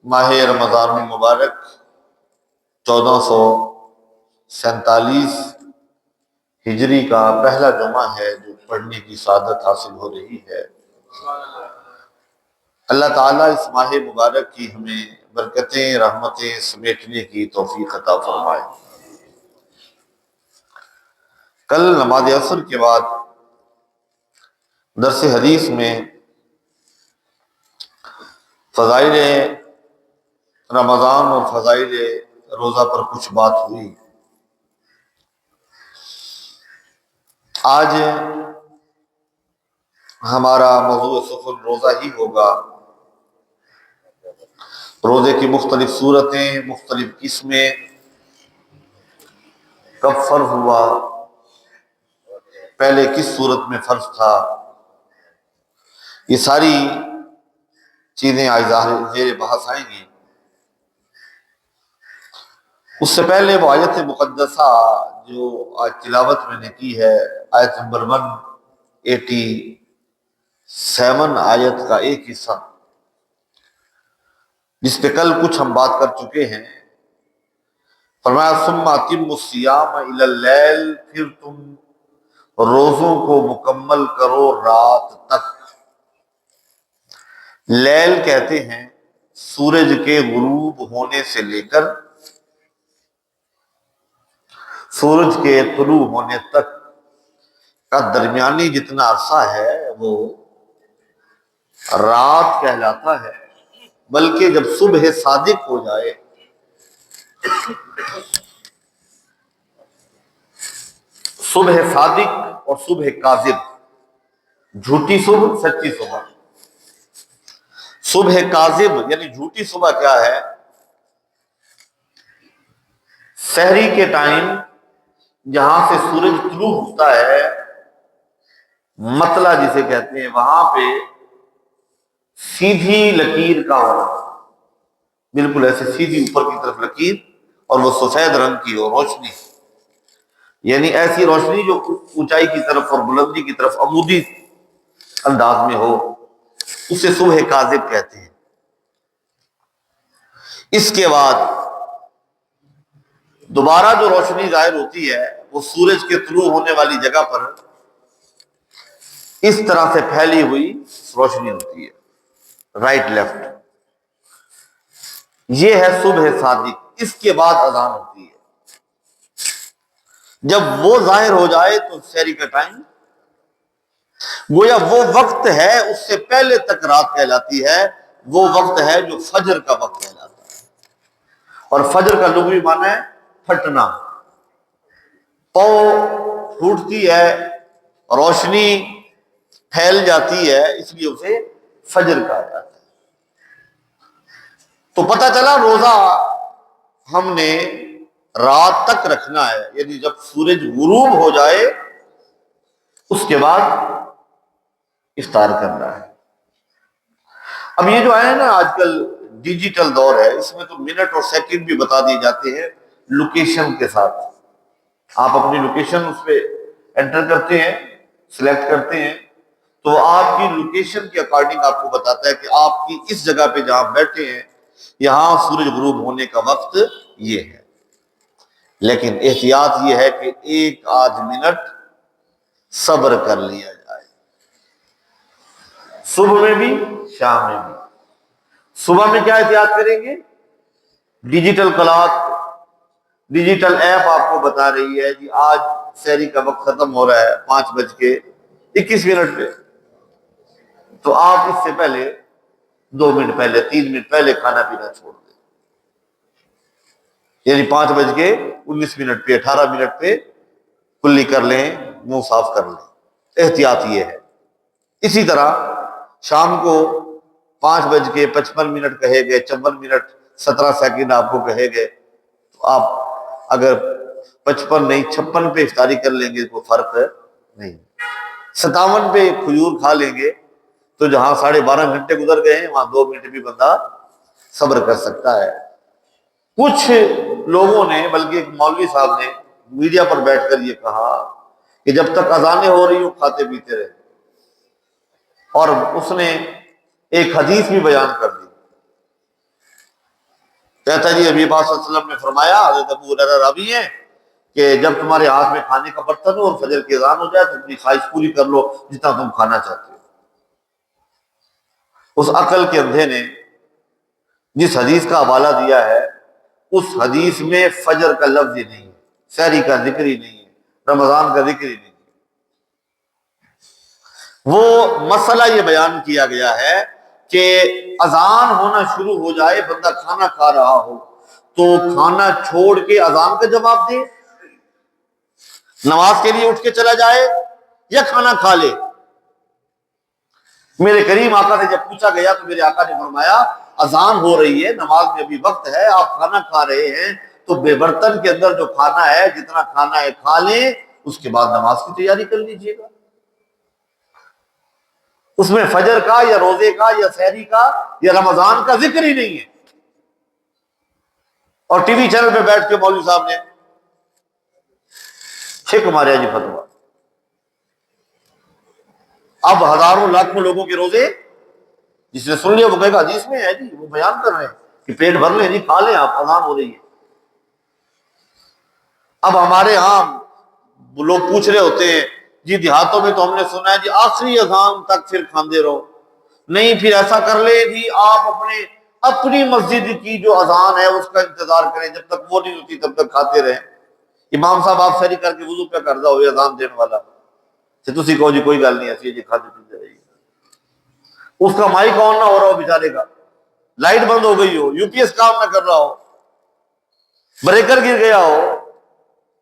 ماہ رمضان المبارک 1447 ہجری کا پہلا جمعہ ہے جو پڑھنے کی سعادت حاصل ہو رہی ہے۔ اللہ تعالیٰ اس ماہ مبارک کی ہمیں برکتیں رحمتیں سمیٹنے کی توفیق عطا فرمائے۔ کل نماز عصر کے بعد درس حدیث میں فضائل رمضان اور فضائل روزہ پر کچھ بات ہوئی۔ آج ہمارا موضوع سفر روزہ ہی ہوگا۔ روزے کی مختلف صورتیں، مختلف قسمیں، کب فرض ہوا، پہلے کس صورت میں فرض تھا، یہ ساری چیزیں آج زیر بحث آئیں گی۔ اس سے پہلے وہ آیت مقدسہ جو آج تلاوت میں نے کی ہے، آیت نمبر 187 آیت کا ایک حصہ، جس پہ کل کچھ ہم بات کر چکے ہیں۔ فرمایا ثم اتموا الصیام الی اللیل، پھر تم روزوں کو مکمل کرو رات تک۔ لیل کہتے ہیں سورج کے غروب ہونے سے لے کر سورج کے طلوع ہونے تک کا درمیانی جتنا عرصہ ہے وہ رات کہلاتا ہے۔ بلکہ جب صبح صادق ہو جائے، صبح صادق اور صبح کاذب، جھوٹی صبح سچی صبح، صبح کاذب یعنی جھوٹی صبح کیا ہے؟ سحری کے ٹائم جہاں سے سورج طلوع ہوتا ہے، مطلع جسے کہتے ہیں، وہاں پہ سیدھی لکیر کا ہونا، بالکل ایسے سیدھی اوپر کی طرف لکیر، اور وہ سفید رنگ کی ہو روشنی، یعنی ایسی روشنی جو اونچائی کی طرف اور بلندی کی طرف عمودی انداز میں ہو، اسے صبح کاذب کہتے ہیں۔ اس کے بعد دوبارہ جو روشنی ظاہر ہوتی ہے وہ سورج کے طلوع ہونے والی جگہ پر اس طرح سے پھیلی ہوئی روشنی ہوتی ہے، رائٹ لیفٹ، یہ ہے صبح صادق۔ اس کے بعد اذان ہوتی ہے۔ جب وہ ظاہر ہو جائے تو سحری کا ٹائم گویا وہ وقت ہے، اس سے پہلے تک رات کہلاتی ہے، وہ وقت ہے جو فجر کا وقت کہلاتا ہے۔ اور فجر کا لغوی معنی ہے پھٹنا، پاؤ پھوٹتی ہے، روشنی پھیل جاتی ہے، اس لیے اسے فجر کہا جاتا ہے۔ تو پتہ چلا روزہ ہم نے رات تک رکھنا ہے، یعنی جب سورج غروب ہو جائے اس کے بعد افطار کرنا ہے۔ اب یہ جو ہے نا آج کل ڈیجیٹل دور ہے، اس میں تو منٹ اور سیکنڈ بھی بتا دیے جاتے ہیں لوکیشن کے ساتھ۔ آپ اپنی لوکیشن اس پہ انٹر کرتے ہیں، سلیکٹ کرتے ہیں، تو آپ کی لوکیشن کے اکارڈنگ آپ کو بتاتا ہے کہ آپ کی اس جگہ پہ جہاں بیٹھے ہیں یہاں سورج غروب ہونے کا وقت یہ ہے۔ لیکن احتیاط یہ ہے کہ ایک آدھ منٹ صبر کر لیا جائے، صبح میں بھی شام میں بھی۔ صبح میں کیا احتیاط کریں گے؟ ڈیجیٹل کلاک، ڈیجیٹل ایپ آپ کو بتا رہی ہے جی آج سحری کا وقت ختم ہو رہا ہے 5:21 پہ، تو آپ اس سے پہلے 2 منٹ پہلے 3 منٹ پہلے کھانا پینا چھوڑ دیں، یعنی 5:19 پہ 18 منٹ پہ کلی کر لیں، منہ صاف کر لیں۔ احتیاط یہ ہے۔ اسی طرح شام کو 5:55 کہے گئے، 54 منٹ 17 سیکنڈ آپ کو کہے گئے، تو آپ اگر 55 نہیں 56 پہ افطاری کر لیں گے تو فرق نہیں۔ 57 پہ کھجور کھا لیں گے تو جہاں 12.5 گھنٹے گزر گئے ہیں وہاں 2 منٹ بھی بندہ صبر کر سکتا ہے۔ کچھ لوگوں نے، بلکہ ایک مولوی صاحب نے میڈیا پر بیٹھ کر یہ کہا کہ جب تک اذانیں ہو رہی ہوں کھاتے پیتے رہے، اور اس نے ایک حدیث بھی بیان کر دی کہتا ہے جی نبی پاک صلی اللہ علیہ وسلم نے فرمایا، حضرت ابو ہریرہ راوی ہیں، کہ جب تمہارے ہاتھ میں کھانے کا برتن ہو اور فجر کی اذان ہو جائے تو اپنی خواہش پوری کر لو جتنا تم کھانا چاہتے ہو۔ اس عقل کے اندھے نے جس حدیث کا حوالہ دیا ہے، اس حدیث میں فجر کا لفظ ہی نہیں ہے، سحری کا ذکر ہی نہیں ہے، رمضان کا ذکر ہی نہیں ہے۔ وہ مسئلہ یہ بیان کیا گیا ہے کہ اذان ہونا شروع ہو جائے، بندہ کھانا کھا رہا ہو تو کھانا چھوڑ کے اذان کا جواب دے، نماز کے لیے اٹھ کے چلا جائے، یا کھانا کھا لے۔ میرے کریم آقا سے جب پوچھا گیا تو میرے آقا نے فرمایا اذان ہو رہی ہے، نماز میں ابھی وقت ہے، آپ کھانا کھا رہے ہیں تو بے برتن کے اندر جو کھانا ہے، جتنا کھانا ہے کھا لیں، اس کے بعد نماز کی تیاری کر لیجیے گا۔ اس میں فجر کا یا روزے کا یا سحری کا یا رمضان کا ذکر ہی نہیں ہے۔ اور ٹی وی چینل پہ بیٹھ کے مولوی صاحب نے چھک ماریا جی فتویٰ۔ اب ہزاروں لاکھوں لوگوں کے روزے، جس نے سن لیا وہ کہے گا حدیث میں ہے جی، وہ بیان کر رہے ہیں کہ پیٹ بھر لیں جی، کھا لیں، آپ اذان ہو رہی ہے۔ اب ہمارے ہاں لوگ پوچھ رہے ہوتے ہیں جی دیہاتوں میں تو ہم نے سنا ہے جی آخری اذان تک پھر کھاندے رہو، نہیں پھر ایسا کر لیں جی آپ اپنی مسجد کی جو اذان ہے اس کا انتظار کریں، جب تک وہ نہیں ہوتی تب تک کھاتے رہیں۔ امام صاحب آپ سحری کر کے وضو پہ کردا ہوئے اذان دینے والا تو تسی کہو جی کوئی گل نہیں ایسی ہے جی، کھاتے پیتے رہیے۔ اس کا مائک آن نہ ہو رہا ہو بیچارے کا، لائٹ بند ہو گئی ہو، یو پی ایس کام نہ کر رہا ہو، بریکر گر گیا ہو،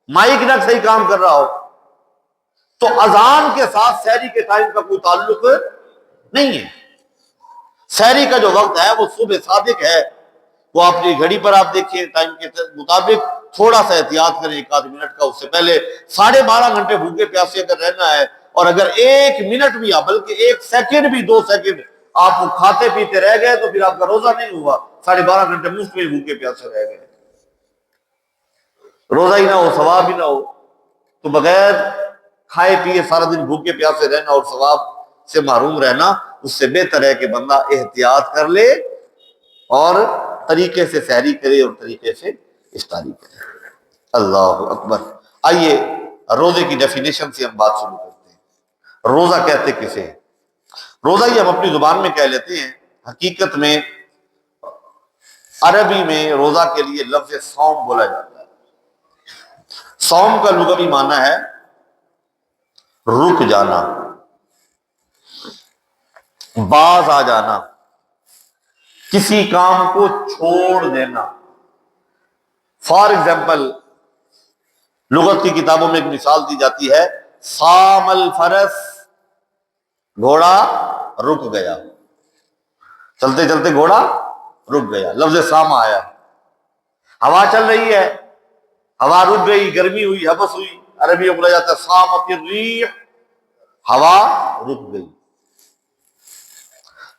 مائک نہ صحیح کام کر رہا ہو، تو اذان کے ساتھ سحری کے ٹائم کا کوئی تعلق نہیں ہے۔ سحری کا جو وقت ہے وہ صبح صادق ہے، وہ اپنی گھڑی پر آپ دیکھیں ٹائم کے مطابق تھوڑا سا احتیاط کریں، ایک آدھ منٹ کا، اس سے پہلے 12.5 گھنٹے بھوکے پیاسے اگر رہنا ہے، اور اگر 1 منٹ بھی بلکہ 1 سیکنڈ بھی 2 سیکنڈ آپ کھاتے پیتے رہ گئے تو پھر آپ کا روزہ نہیں ہوا، 12.5 گھنٹے مفت میں بھوکے پیاسے رہ گئے، روزہ ہی نہ ہو، ثواب ہی نہ ہو۔ تو بغیر کھائے پیے سارا دن بھوکے پیاسے رہنا اور ثواب سے محروم رہنا، اس سے بہتر ہے کہ بندہ احتیاط کر لے اور طریقے سے سحری کرے اور طریقے سے افطاری کرے۔ اللہ اکبر۔ آئیے روزے کی ڈیفینیشن سے ہم بات شروع کرتے ہیں۔ روزہ کہتے کسے ہیں؟ روزہ یہ ہم اپنی زبان میں کہہ لیتے ہیں، حقیقت میں عربی میں روزہ کے لیے لفظ صوم بولا جاتا ہے۔ صوم کا لغوی معنی ہے رک جانا، باز آ جانا، کسی کام کو چھوڑ دینا۔ فار ایگزامپل لغت کی کتابوں میں ایک مثال دی جاتی ہے، صام الفرس، گھوڑا رک گیا، چلتے چلتے گھوڑا رک گیا، لفظ ساما آیا۔ ہوا چل رہی ہے، ہوا رک گئی، گرمی ہوئی، حبس ہوئی، عربی میں بولا جاتا ہے صامت الریح، ہوا رک گئی۔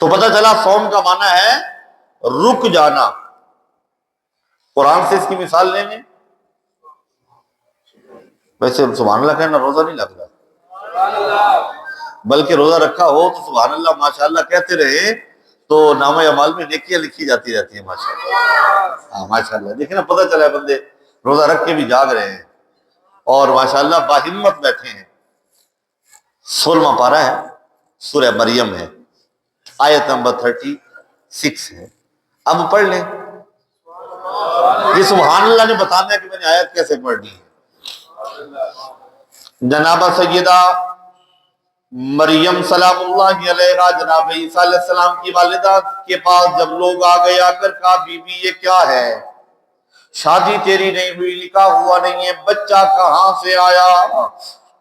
تو پتہ چلا صوم کا معنی ہے رک جانا۔ قرآن سے اس کی مثال لیں گے، ویسے سبحان اللہ کہنا روزہ نہیں لگ رہا، بلکہ روزہ رکھا ہو تو سبحان اللہ ماشاءاللہ کہتے رہے تو نامہ اعمال میں نیکیاں لکھی جاتی رہتی ہیں ماشاءاللہ۔ ہاں ماشاءاللہ، دیکھیں نا پتہ چلا ہے بندے روزہ رکھ کے بھی جاگ رہے ہیں اور ماشاءاللہ باہمت بیٹھے ہیں۔ 16واں پارہ ہے، سورہ مریم ہے، آیت نمبر 36 ہے۔ اب پڑھ لیں، یہ سبحان اللہ نے بتانا ہے کہ میں نے آیت کیسے پڑھنی ہے۔ جناب سیدہ مریم سلام اللہ علیہا، جناب عیسیٰ علیہ السلام کی والدہ کے پاس جب لوگ آ گئے، آ کر کہا بی بی یہ کیا ہے، شادی تیری نہیں ہوئی، نکاح ہوا نہیں ہے، بچہ کہاں سے آیا؟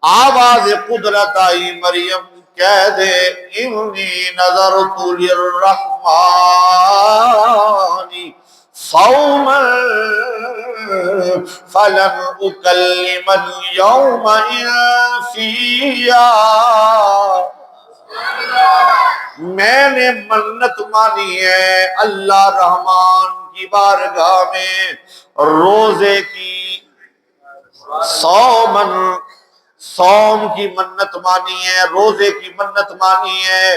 آواز قدرت آئی، مریم کہہ دے انی نذرت للرحمن صوما فلن اکلم اليوم انسیا، میں نے منت مانی ہے اللہ رحمان کی بارگاہ میں روزے کی، صوم کی منت مانی ہے، روزے کی منت مانی ہے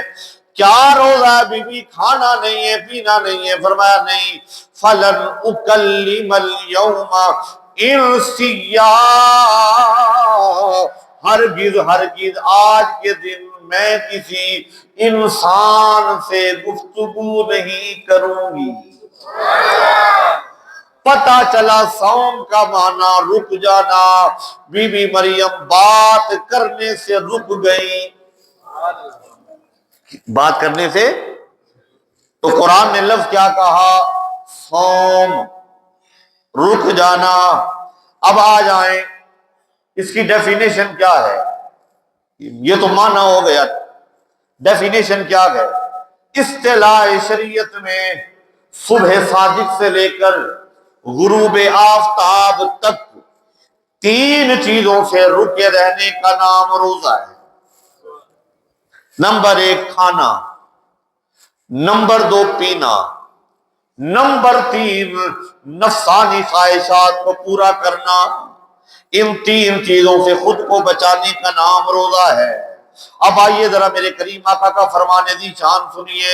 کیا روزہ ہے بی بی؟ کھانا نہیں ہے، پینا نہیں ہے؟ فرمایا نہیں. فلن اکلم اليوم انسیا، ہرگز ہرگز آج کے دن میں کسی انسان سے گفتگو نہیں کروں گی. پتا چلا صوم کا معنی رک جانا. بی بی مریم بات کرنے سے رک گئی. بات کرنے سے تو قرآن نے لفظ کیا کہا؟ صوم، رک جانا. اب آ جائیں اس کی ڈیفینیشن کیا ہے. یہ تو معنی ہو گیا، ڈیفینیشن کیا ہے؟ اصطلاح شریعت میں صبح صادق سے لے کر غروب آفتاب تک 3 چیزوں سے رکے رہنے کا نام روزہ ہے. نمبر 1 کھانا، نمبر 2 پینا، نمبر 3 نفسانی خواہشات کو پورا کرنا. ان 3 چیزوں سے خود کو بچانے کا نام روزہ ہے. اب آئیے ذرا میرے کریم آقا کا فرمان ذی شان سنیے.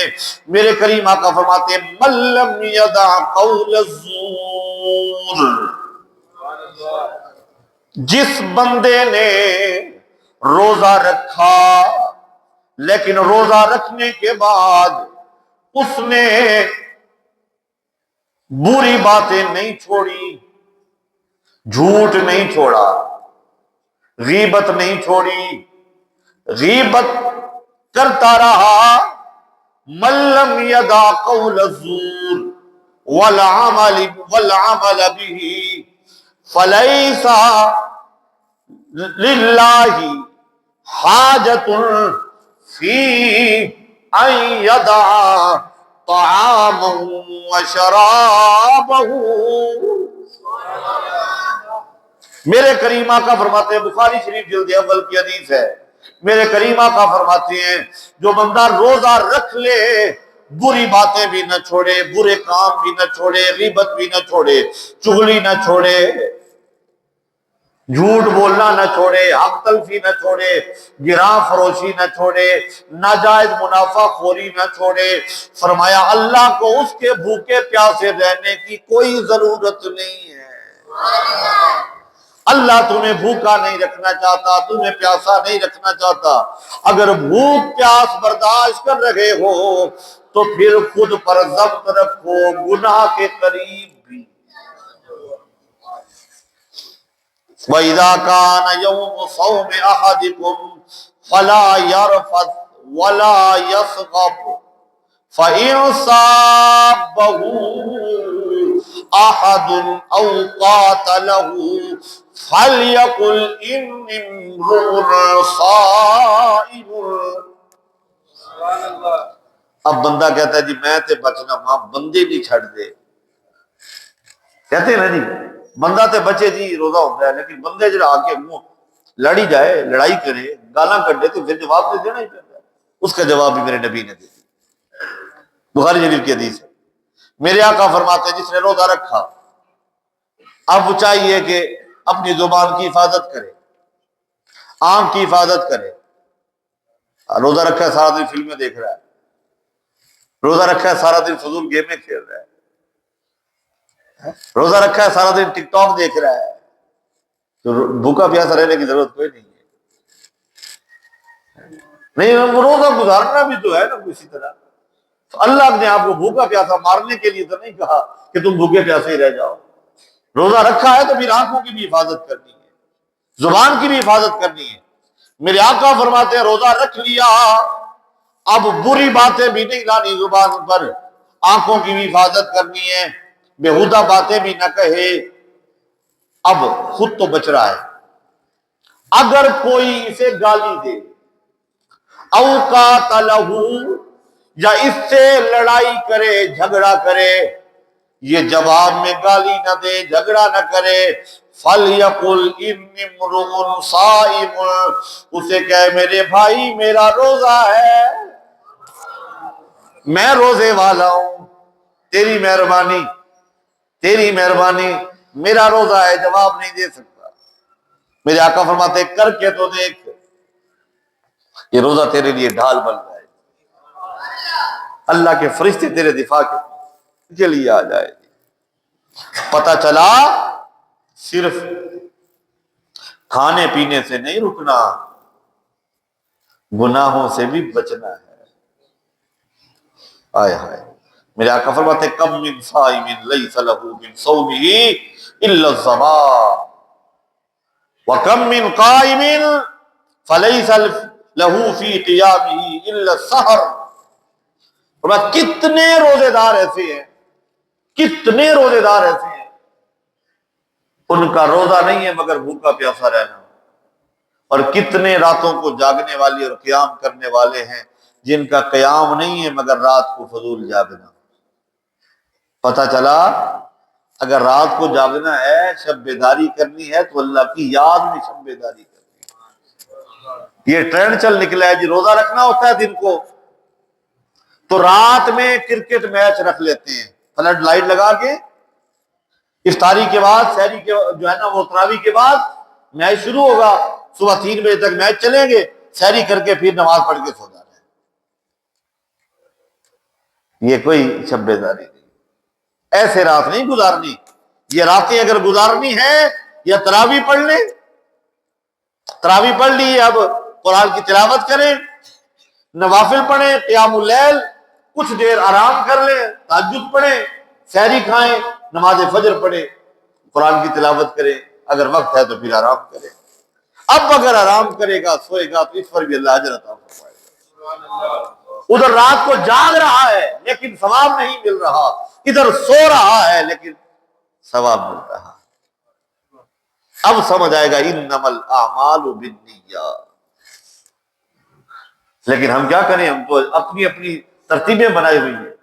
میرے کریم آقا فرماتے ہیں من لم یدع قول الزور، جس بندے نے روزہ رکھا لیکن روزہ رکھنے کے بعد اس نے بری باتیں نہیں چھوڑی، جھوٹ نہیں چھوڑا، غیبت نہیں چھوڑی، غیبت کرتا رہا. من لم یدع قول الزور والعمل به فلیس للہ حاجت فی ان یدع طعامہ وشرابہ. میرے کریم آقا فرماتے ہیں، بخاری شریف جلد اول کی حدیث ہے، میرے کریم آقا فرماتے ہیں جو بندہ روزہ رکھ لے، بری باتیں بھی نہ چھوڑے، برے کام بھی نہ چھوڑے، غیبت بھی نہ چھوڑے، چغلی نہ چھوڑے، جھوٹ بولنا نہ چھوڑے، حق تلفی نہ چھوڑے، گراں فروشی نہ چھوڑے، ناجائز منافع خوری نہ چھوڑے، فرمایا اللہ کو اس کے بھوکے پیاسے رہنے کی کوئی ضرورت نہیں ہے. اللہ تمہیں بھوکا نہیں رکھنا چاہتا، تمہیں پیاسا نہیں رکھنا چاہتا. اگر بھوک پیاس برداشت کر رہے ہو تو پھر خود پر ضبط رکھو، گناہ کے قریب بھی. وَإِذَا كَانَ يَوْمُ صَوْمِ أَحَدِكُمْ فَلَا يَرْفَثْ وَلَا يَصْخَبْ فَإِنْ صَابَّهُ أَحَدٌ أَوْ قَاتَلَهُ فَلْيَقُلْ إِنِّي امْرُؤٌ صَائِمٌ. اب بندہ کہتا ہے جی میں تے بچنا ماں، بندے نہیں چھڑ دے. کہتے ہیں نا جی بندہ تے بچے جی روزہ ہوتا ہے، لیکن بندے جڑا آ کے منہ لڑی جائے، لڑائی کرے، گالاں کڈے تو پھر جواب تو دینا ہی پڑتا ہے. اس کا جواب بھی میرے نبی نے دے دیا. بخاری شریف کی حدیث ہے. میرے آقا فرماتے ہیں جس نے روزہ رکھا اب چاہیے کہ اپنی زبان کی حفاظت کرے، آنکھ کی حفاظت کرے. روزہ رکھا ہے سارا دن فلمیں دیکھ رہا ہے، روزہ رکھا ہے سارا دن فضول گیمیں کھیل رہا ہے، روزہ رکھا ہے سارا دن ٹک ٹاک دیکھ رہا ہے، تو بھوکا پیاسا رہنے کی ضرورت کوئی نہیں ہے. نہیں روزہ گزارنا بھی تو ہے نا کسی طرح. تو اللہ نے آپ کو بھوکا پیاسا مارنے کے لیے تو نہیں کہا کہ تم بھوکے پیاسے ہی رہ جاؤ. روزہ رکھا ہے تو پھر آنکھوں کی بھی حفاظت کرنی ہے، زبان کی بھی حفاظت کرنی ہے. میرے آقا فرماتے ہیں روزہ رکھ لیا اب بری باتیں بھی نہیں لانی زبان پر، آنکھوں کی بھی حفاظت کرنی ہے، بےہودہ باتیں بھی نہ کہے. اب خود تو بچ رہا ہے، اگر کوئی اسے گالی دے، او قاتلہ، یا اس سے لڑائی کرے، جھگڑا کرے، یہ جواب میں گالی نہ دے، جھگڑا نہ کرے، فَلْيَقُلْ إِنِّي امْرُؤٌ صَائِمٌ، اسے کہے میرے بھائی میرا روزہ ہے، میں روزے والا ہوں، تیری مہربانی میرا روزہ ہے. جواب نہیں دے سکتا. میرے آقا فرماتے کر کے تو دیکھ، یہ روزہ تیرے لیے ڈھال بن جائے. اللہ کے فرشتے تیرے دفاع کے لیے آ جائے گی۔ پتہ چلا صرف کھانے پینے سے نہیں رکنا، گناہوں سے بھی بچنا ہے۔ آئے ہائے، میرے آقا فرماتے کم من صائم لیس لہ من صومہ الا الظمأ وکم من قائم فلیس لہ فی قیامہ الا السحر۔ فرماتے کتنے روزے دار ایسے ہیں، کتنے روزے دار ایسے ہیں ان کا روزہ نہیں ہے مگر بھوکا پیاسا رہنا، اور کتنے راتوں کو جاگنے والے اور قیام کرنے والے ہیں جن کا قیام نہیں ہے مگر رات کو فضول جاگنا۔ پتہ چلا اگر رات کو جاگنا ہے، شب بیداری کرنی ہے تو اللہ کی یاد میں شب بیداری کرنی ہے۔ یہ ٹرینڈ چل نکلا ہے جی، روزہ رکھنا ہوتا ہے دن کو تو رات میں کرکٹ میچ رکھ لیتے ہیں، فلڈ لائٹ لگا کے افطاری کے بعد سحری کے جو ہے نا وہ تراویح کے بعد میچ شروع ہوگا، صبح 3 بجے تک میچ چلیں گے، سحری کر کے پھر نماز پڑھ کے سو جانا ہے۔ یہ کوئی شب بیداری نہیں، ایسے رات نہیں گزارنی۔ یہ راتیں اگر گزارنی ہے یا تراویح پڑھ لیں، تراویح پڑھ لی، اب قرآن کی تلاوت کریں، نوافل پڑھیں، قیام اللیل، کچھ دیر آرام کر لیں، تہجد پڑھیں، سحری کھائیں، نماز فجر پڑھیں، قرآن کی تلاوت کریں، اگر وقت ہے تو پھر آرام کریں۔ اب اگر آرام کرے گا، سوئے گا تو اس پر بھی اللہ اجر عطا فرمائے گا۔ ادھر رات کو جاگ رہا ہے لیکن ثواب نہیں مل رہا، ادھر سو رہا ہے لیکن ثواب مل رہا۔ اب سمجھ آئے گا انما الاعمال بالنیات۔ لیکن ہم کیا کریں، ہم تو اپنی اپنی ترتیبیں بنائی ہوئی ہیں۔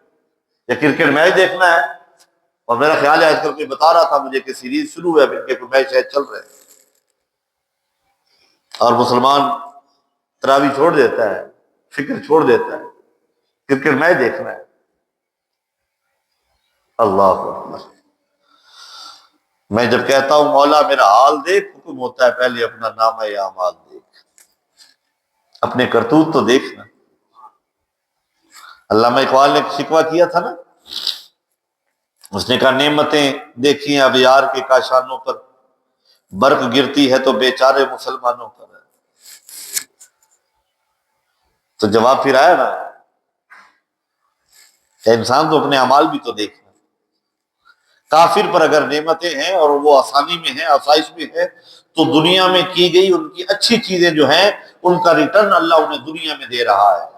یا کرکٹ میچ دیکھنا ہے، اور میرا خیال ہے آج کل کوئی بتا رہا تھا مجھے کہ سیریز شروع ہے، ان کے کوئی میچ چل رہے ہیں، اور مسلمان تراویح چھوڑ دیتا ہے، فکر چھوڑ دیتا ہے، کرکٹ میچ دیکھنا ہے۔ اللہ اکبر۔ میں جب کہتا ہوں مولا میرا حال دیکھ، حکم ہوتا ہے پہلے اپنا نامہ اعمال دیکھ، اپنے کرتوت تو دیکھنا۔ علامہ اقبال نے شکوہ کیا تھا نا، اس نے کہا نعمتیں دیکھی ہیں ابیار کے کاشانوں پر، برق گرتی ہے تو بیچارے مسلمانوں پر ہے۔ تو جواب پھر آیا نا کہ انسان تو اپنے اعمال بھی تو دیکھنا۔ کافر پر اگر نعمتیں ہیں اور وہ آسانی میں ہیں، آسائش میں ہے، تو دنیا میں کی گئی ان کی اچھی چیزیں جو ہیں ان کا ریٹرن اللہ انہیں دنیا میں دے رہا ہے۔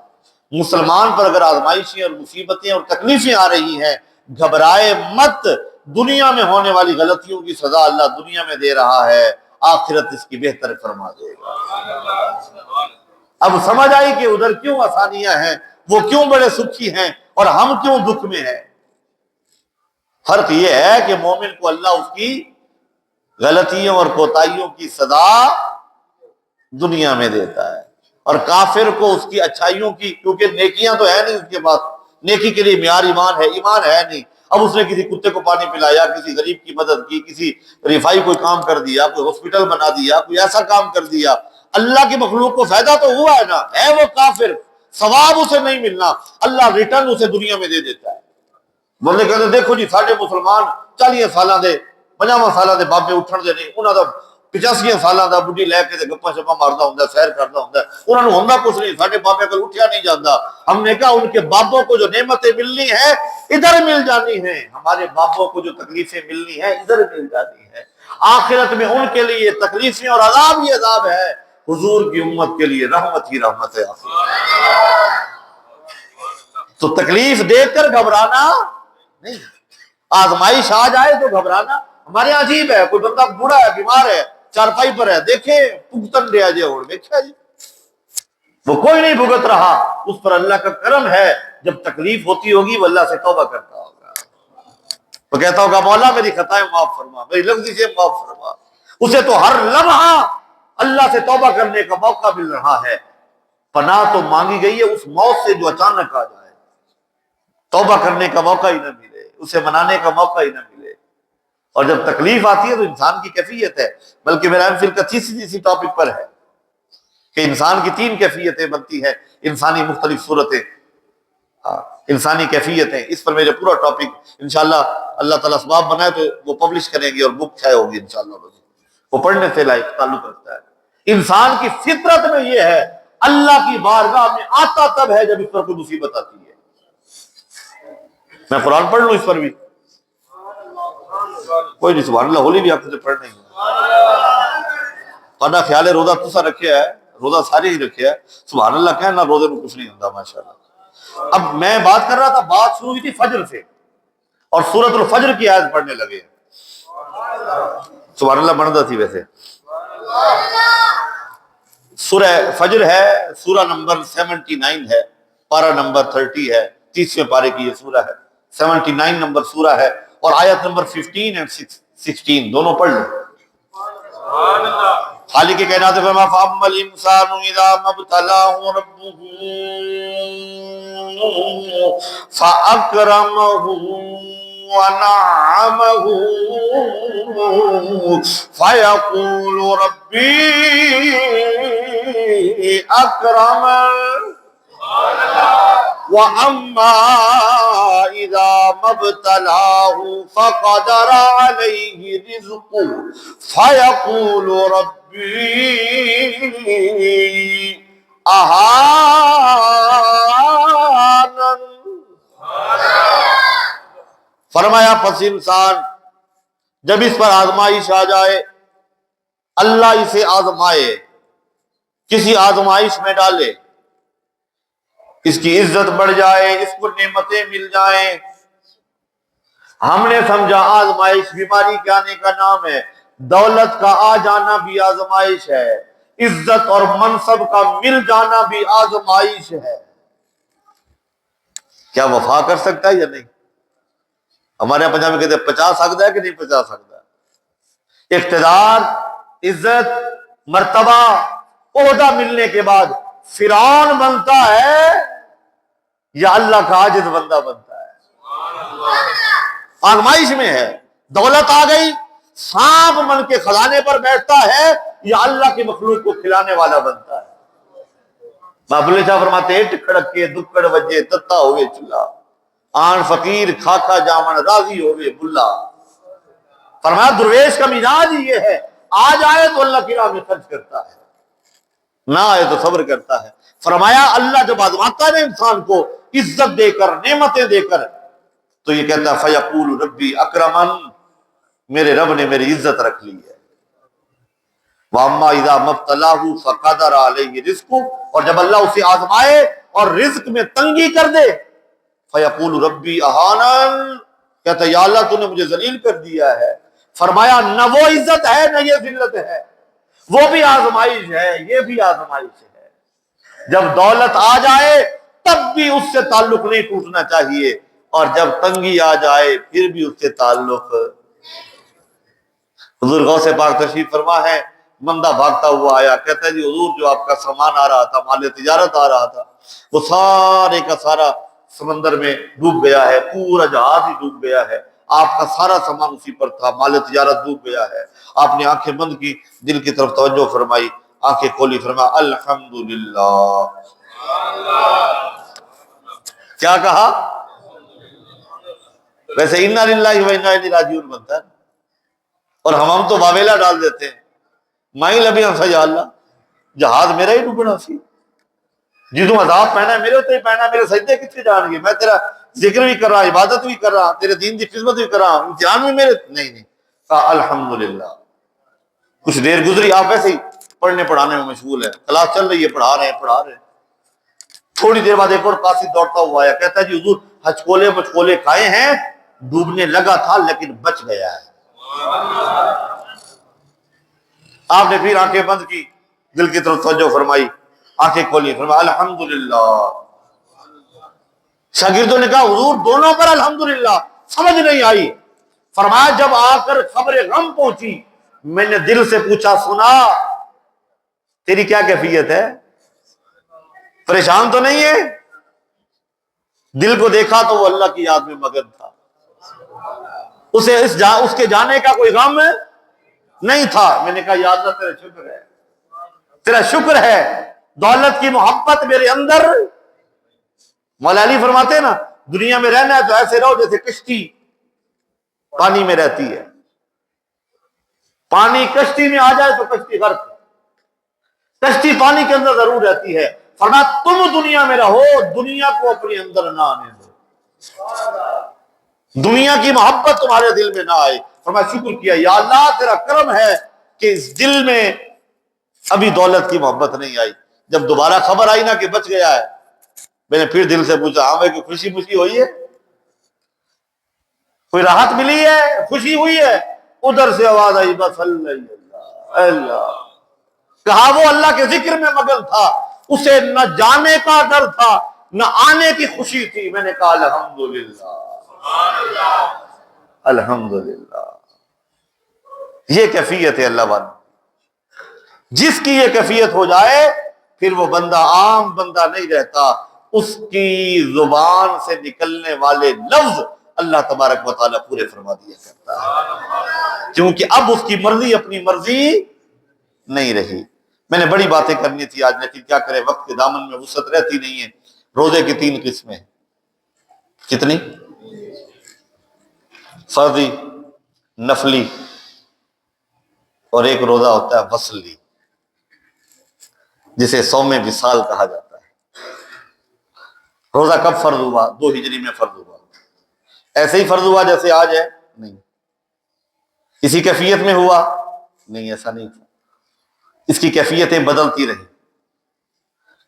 مسلمان پر اگر آزمائشیں اور مصیبتیں اور تکلیفیں آ رہی ہیں، گھبرائے مت، دنیا میں ہونے والی غلطیوں کی سزا اللہ دنیا میں دے رہا ہے، آخرت اس کی بہتر فرما دے گا۔ اب سمجھ آئی کہ ادھر کیوں آسانیاں ہیں، وہ کیوں بڑے سکھی ہیں اور ہم کیوں دکھ میں ہیں۔ فرق یہ ہے کہ مومن کو اللہ اس کی غلطیوں اور کوتاہیوں کی سزا دنیا میں دیتا ہے، اور کافر کو اس کی اچھائیوں کی، کیونکہ نیکیاں تو ہے نہیں اس کے پاس، نیکی کے لیے معیار ایمان ہے نہیں۔ اب اس نے کسی کتے کو پانی پلایا، کسی غریب کی مدد کی، کسی رفائی کوئی کام کر دیا، کوئی ہاسپٹل بنا دیا، کوئی ایسا کام کر دیا، اللہ کی مخلوق کو فائدہ تو ہوا ہے نا، ہے وہ کافر، ثواب اسے نہیں ملنا، اللہ ریٹرن اسے دنیا میں دے دیتا ہے۔ بولے کہتے دیکھو جی ساڈے مسلمان 40 سالاں دے 50 سالاں دے بابے اٹھن دے نہیں، انہاں دا 85 سالاں دا بڈھی لے کے گپاں شپاں ماردا ہوندا، سیر کردا ہوندا، انہاں نوں ہوندا کچھ نہیں، ساڈے بابے کول اٹھیا نہیں جاندا۔ ہم نے کہا ان کے بابوں کو جو نعمتیں ملنی ہیں ادھر مل جانی ہیں، ہمارے بابوں کو جو تکلیفیں ملنی ہیں ادھر مل جانی ہیں۔ آخرت میں ان کے لیے تکلیفیں اور عذاب ہی عذاب ہے، حضور کی امت کے لیے رحمت ہی رحمت ہے۔ تو تکلیف دیکھ کر گھبرانا نہیں، آزمائش آ جائے تو گھبرانا۔ ہمارے یہاں عجیب ہے، کوئی بندہ بوڑھا ہے، بیمار ہے، چارپائی پر ہے، دیکھیں پگتن دیا جے اور دیکھا جی وہ کوئی نہیں بھگت رہا، اس پر اللہ کا کرم ہے، جب تکلیف ہوتی ہوگی وہ اللہ سے توبہ کرتا ہوگا، وہ کہتا ہوگا مولا میری خطائیں معاف فرما، میری لفظی سے معاف فرما۔ اسے تو ہر لمحہ اللہ سے توبہ کرنے کا موقع مل رہا ہے، پناہ تو مانگی گئی ہے اس موت سے جو اچانک آ جائے، توبہ کرنے کا موقع ہی نہ ملے، اسے منانے کا موقع ہی نہ ملے۔ اور جب تکلیف آتی ہے تو انسان کی کیفیت ہے، بلکہ میرا ایم فل کا تیسری ٹاپک پر ہے کہ انسان کی 3 کیفیتیں بنتی ہیں، انسانی مختلف صورتیں۔ انسانی کیفیت ہے، اس پر میرے پورا ٹاپک انشاءاللہ اللہ تعالیٰ اسباب بنائے تو وہ پبلش کریں گے اور بک چھائے ہوگی انشاءاللہ، وہ پڑھنے سے لائق تعلق رکھتا ہے۔ انسان کی فطرت میں یہ ہے، اللہ کی بارگاہ میں آتا تب ہے جب اس پر کوئی مصیبت آتی ہے۔ میں قرآن پڑھ لوں اس پر بھی؟ کوئی نہیں، سبحان اللہ، ہولی بھی آپ سے پڑھ نہیں ہے۔ تھوڑا خیال ہے روزہ تسا رکھیا ہے، روزہ سارے ہی رکھیا ہے، سبحان اللہ کہنا روزے میں کچھ نہیں ہوتا ماشاءاللہ۔ اب میں بات کر رہا تھا، بات شروع ہوئی تھی فجر سے، اور سورۃ الفجر کی آیت پڑھنے لگے۔ سبحان اللہ بنتا تھی ویسے۔ سورہ فجر ہے، سورہ نمبر 79 ہے، پارہ نمبر 30 ہے، 30ویں پارے کی یہ سورہ ہے، 79 نمبر سورہ ہے، اور آیت نمبر 15 اور 16 دونوں پڑھ لو۔ خالق کائنات فرما فَأَمَّا الْإِنسَانُ إِذَا مَا ابْتَلَاهُ رَبُّهُ فَأَكْرَمَهُ وَنَعَّمَهُ فَيَقُولُ رَبِّي أَكْرَمَنِ وَأَمَّا إِذَا مَا ابْتَلَاهُ فَقَدَرَ عَلَيْهِ رِزْقَهُ فَيَقُولُ رَبِّي أَهَانَنِ۔ فرمایا پس انسان جب اس پر آزمائش آ جائے، اللہ اسے آزمائے، کسی آزمائش میں ڈالے، اس کی عزت بڑھ جائے، اس کو نعمتیں مل جائیں، ہم نے سمجھا آزمائش بیماری کے آنے کا نام ہے، دولت کا آ جانا بھی آزمائش ہے، عزت اور منصب کا مل جانا بھی آزمائش ہے۔ کیا وفا کر سکتا ہے یا نہیں؟ ہمارے یہاں پنجاب میں کہتے ہیں 50 سکتا ہے کہ نہیں 50 سکتا؟ اقتدار، عزت، مرتبہ، عہدہ ملنے کے بعد فرعون بنتا ہے یا اللہ کا عاجز بندہ بنتا ہے؟ آزمائش میں ہے، دولت آ گئی، سانپ من کے خزانے پر بیٹھتا ہے یا اللہ کی مخلوق کو کھلانے والا بنتا ہے؟ بابلے شاہ فرماتے ہیں ٹکڑک کے دکڑ وجے تتا ہوئے چلا، آن فقیر کھاکا جامن راضی ہوئے بلا۔ فرمایا درویش کا مزاج ہی یہ ہے، آ جائے تو اللہ کی راہ میں خرچ کرتا ہے، نہ آئے تو صبر کرتا ہے۔ فرمایا اللہ جب آزماتا ہے انسان کو عزت دے کر، نعمتیں دے کر، تو یہ کہتا ہے فَيَقُولُ رَبِّي أَكْرَمَنِ، میرے رب نے میری عزت رکھ لی ہے۔ وَأَمَّا إِذَا مَا ابْتَلَاهُ فَقَدَرَ عَلَيْهِ رِزْقَهُ، اور جب اللہ اسے آزمائے اور رزق میں تنگی کر دے، فَيَقُولُ رَبِّي أَهَانَنِ، کہتا ہے یا اللہ تو نے مجھے ذلیل کر دیا ہے۔ فرمایا نہ وہ عزت ہے نہ یہ ذلت ہے، وہ بھی آزمائش ہے، یہ بھی آزمائش ہے۔ جب دولت آ جائے تب بھی اس سے تعلق نہیں ٹوٹنا چاہیے، اور جب تنگی آ جائے پھر بھی اس سے تعلق۔ حضور غوث پاک تشریف فرما ہے، بندہ بھاگتا ہوا آیا، کہتا ہے جی حضور جو آپ کا سامان آ رہا تھا، مال تجارت آ رہا تھا، وہ سارے کا سارا سمندر میں ڈوب گیا ہے، پورا جہاز ہی ڈوب گیا ہے، آپ کا سارا سامان اسی پر تھا، مال تجارت ڈوب گیا ہے۔ آپ نے آنکھیں بند کی، دل کی طرف توجہ فرمائی، آنکھیں کھولی، فرمایا الحمدللہ۔ کیا کہا؟ ویسے انا للہ و انا الیہ راجعون بنتا ہے، اور ہم تو واویلا ڈال دیتے ہیں، مائی لبی ہنسا یا اللہ جہاز میرا ہی ڈوبنا سی، جدوں عذاب پہنا ہے میرے اتنے ہی پہنا ہے، میرے سجدے کتنے جان گے، میں تیرا ذکر بھی کر رہا، عبادت بھی کر رہا، تیرے دین کی خدمت بھی کر رہا، امتحان بھی میرے نہیں۔ کہا الحمدللہ۔ کچھ دیر گزری، آپ ایسے ہی پڑھنے پڑھانے میں مشغول ہے، کلاس چل رہی ہے، پڑھا رہے ہیں۔ تھوڑی دیر بعد ایک اور قاصد دوڑتا ہوا آیا، کہتا ہے جی حضور ہچکولے مچکولے کھائے ہیں، ڈوبنے لگا تھا لیکن بچ گیا ہے۔ آپ نے پھر آنکھیں بند کی، دل کی طرف توجہ فرمائی، آنکھیں کھولی، فرمایا الحمدللہ۔ شاگردوں نے کہا حضور دونوں پر الحمدللہ، سمجھ نہیں آئی۔ فرمایا جب آ کر خبر غم پہنچی، میں نے دل سے پوچھا سنا تیری کیا کیفیت ہے، پریشان تو نہیں ہے؟ دل کو دیکھا تو وہ اللہ کی یاد میں مگن تھا، اسے اس کے جانے کا کوئی غم نہیں تھا۔ میں نے کہا یا اللہ تیرا شکر ہے، تیرا شکر ہے، دولت کی محبت میرے اندر مولا علی فرماتے ہیں نا دنیا میں رہنا ہے تو ایسے رہو جیسے کشتی پانی میں رہتی ہے، پانی کشتی میں آ جائے تو کشتی غرق، کشتی پانی کے اندر ضرور رہتی ہے۔ فرمایا تم دنیا میں رہو، دنیا کو اپنے اندر نہ آنے دو، دنیا کی محبت تمہارے دل میں نہ آئے۔ فرمایا شکر کیا یا اللہ تیرا کرم ہے کہ اس دل میں ابھی دولت کی محبت نہیں آئی۔ جب دوبارہ خبر آئی نا کہ بچ گیا ہے، میں نے پھر دل سے پوچھا ہاں بھائی کوئی خوشی خوشی ہوئی ہے، کوئی راحت ملی ہے، خوشی ہوئی ہے؟ ادھر سے آواز آئی بس اللہ اللہ، کہا وہ اللہ کے ذکر میں مگن تھا، اسے نہ جانے کا ڈر تھا نہ آنے کی خوشی تھی۔ میں نے کہا الحمدللہ الحمدللہ۔ یہ کیفیت ہے اللہ والوں، جس کی یہ کیفیت ہو جائے پھر وہ بندہ عام بندہ نہیں رہتا، اس کی زبان سے نکلنے والے لفظ اللہ تبارک و تعالیٰ پورے فرما دیا کرتا ہے، کیونکہ اب اس کی مرضی اپنی مرضی نہیں رہی۔ میں نے بڑی باتیں کرنی تھی آج، لیکن کیا کرے وقت کے دامن میں وسعت رہتی نہیں ہے۔ روزے کی 3 قسمیں، کتنی؟ فرضی، نفلی، اور ایک روزہ ہوتا ہے وصلی، جسے صوم وصال کہا جاتا ہے۔ روزہ کب فرض ہوا؟ 2 ہجری میں فرض ہوا۔ ایسے ہی فرض ہوا جیسے آج ہے؟ نہیں۔ اسی کیفیت میں ہوا؟ نہیں، ایسا نہیں تھا، اس کی کیفیتیں بدلتی رہی،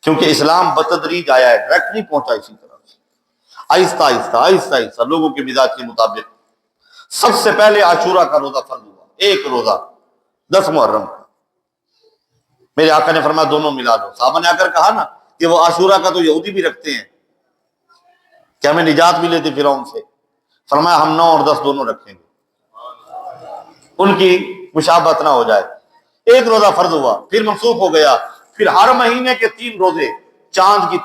کیونکہ اسلام بتدریج آیا ہے، ڈائریکٹ نہیں پہنچا، اسی طرح سے آہستہ آہستہ آہستہ آہستہ لوگوں کے مزاج کے مطابق۔ سب سے پہلے عاشورہ کا روزہ فرض ہوا، ایک روزہ 10 محرم کا۔ میرے آقا نے فرمایا دونوں ملا دو۔ صحابہ نے آ کر کہا نا کہ وہ عاشورہ کا تو یہودی بھی رکھتے ہیں، کہ ہمیں نجات ملے تھی فرعون سے۔ فرمایا ہم 9 اور 10 دونوں رکھیں گے، ان کی مشابہت نہ ہو جائے۔ ایک روزہ فرض ہوا، پھر منسوخ ہو گیا، پھر ہر مہینے کے 3 روزے، چاند کی